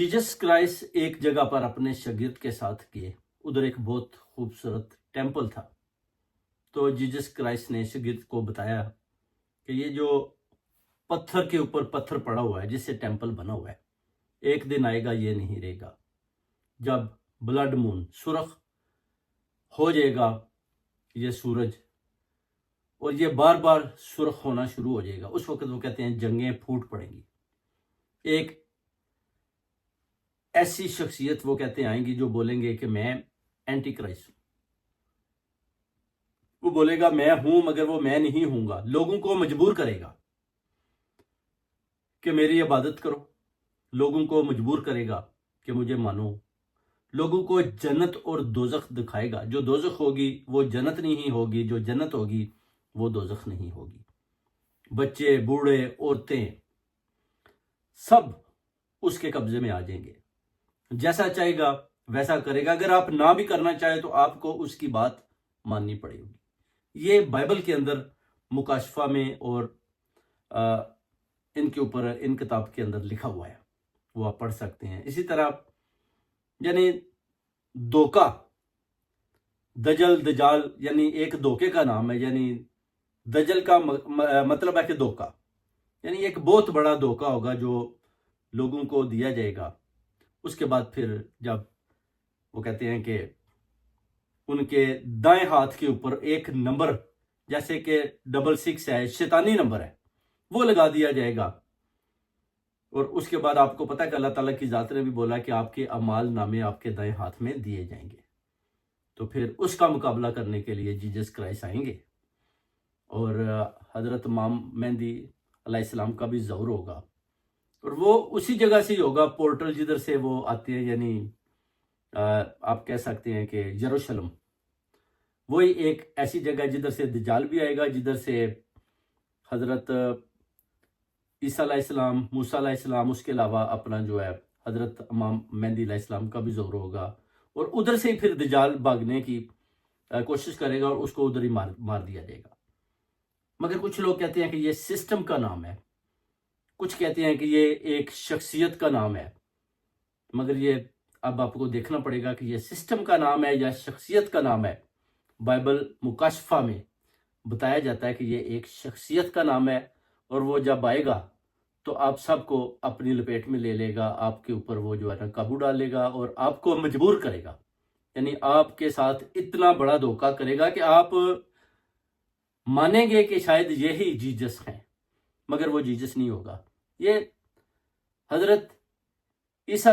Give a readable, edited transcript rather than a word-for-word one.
Jesus Christ एक जगह पर अपने शागिर्द के साथ गए। उधर एक बहुत खूबसूरत टेम्पल था। तो जीसस क्राइस्ट ने शागिर्द को बताया कि ये जो पत्थर के ऊपर पत्थर पड़ा हुआ है जिससे टेम्पल बना हुआ है, एक दिन आएगा ये नहीं रहेगा। जब ब्लड मून सुर्ख हो जाएगा ये सूरज, और ये बार बार सुर्ख होना शुरू हो जाएगा, उस वक्त वो कहते हैं जंगें फूट पड़ेंगी। एक ऐसी शख्सियत वो कहते हैं आएंगी जो बोलेंगे कि मैं एंटी क्राइस्ट हूं। वो बोलेगा मैं हूं, मगर वो मैं नहीं हूंगा। लोगों को मजबूर करेगा कि मेरी इबादत करो, लोगों को मजबूर करेगा कि मुझे मानो, लोगों को जन्नत और दोजख दिखाएगा। जो दोजख होगी वो जन्नत नहीं होगी, जो जन्नत होगी वो दोजख नहीं होगी। बच्चे, बूढ़े, औरतें सब उसके कब्जे में आ जाएंगे। जैसा चाहेगा वैसा करेगा। अगर आप ना भी करना चाहे तो आपको उसकी बात माननी पड़ेगी। ये बाइबल के अंदर मुकाशफा में और इनके ऊपर इन किताब के अंदर लिखा हुआ है, वो आप पढ़ सकते हैं। इसी तरह यानी धोखा, दजल दजाल यानी एक धोखे का नाम है। यानी दजल का मतलब है कि धोखा, यानी एक बहुत बड़ा धोखा होगा जो लोगों को दिया जाएगा। उसके बाद फिर जब वो कहते हैं कि उनके दाएं हाथ के ऊपर एक नंबर, जैसे कि 666 है, शैतानी नंबर है, वो लगा दिया जाएगा। और उसके बाद आपको पता है कि अल्लाह ताला की जात ने भी बोला कि आपके अमाल नामे आपके दाएं हाथ में दिए जाएंगे। तो फिर उसका मुकाबला करने के लिए जीसस क्राइस्ट आएंगे और हजरत इमाम मेहदी अलैहिस्सलाम का भी ज़हूर होगा। और वो उसी जगह से ही होगा, पोर्टल जिधर से वो आते हैं, यानी आप कह सकते हैं कि यरूशलेम। वही एक ऐसी जगह जिधर से दज्जाल भी आएगा, जिधर से हजरत ईसा अलैहिस्सलाम, मूसा अलैहिस्सलाम, उसके अलावा अपना जो है हजरत इमाम मेहदी अलैहिस्सलाम का भी ज़हूर होगा। और उधर से ही फिर दज्जाल भागने की कोशिश करेगा और उसको उधर ही मार दिया जाएगा। मगर कुछ लोग कहते हैं कि ये सिस्टम का नाम है, कुछ कहते हैं कि ये एक शख्सियत का नाम है। मगर ये अब आपको देखना पड़ेगा कि ये सिस्टम का नाम है या शख्सियत का नाम है। बाइबल मुकाशफा में बताया जाता है कि ये एक शख्सियत का नाम है, और वो जब आएगा तो आप सबको अपनी लपेट में ले लेगा, आपके ऊपर वो जो है ना काबू डालेगा और आपको मजबूर करेगा। यानी आपके साथ इतना बड़ा धोखा करेगा कि आप मानेंगे कि शायद यही जीसस हैं, मगर वो जीसस नहीं होगा। ये हजरत ईसा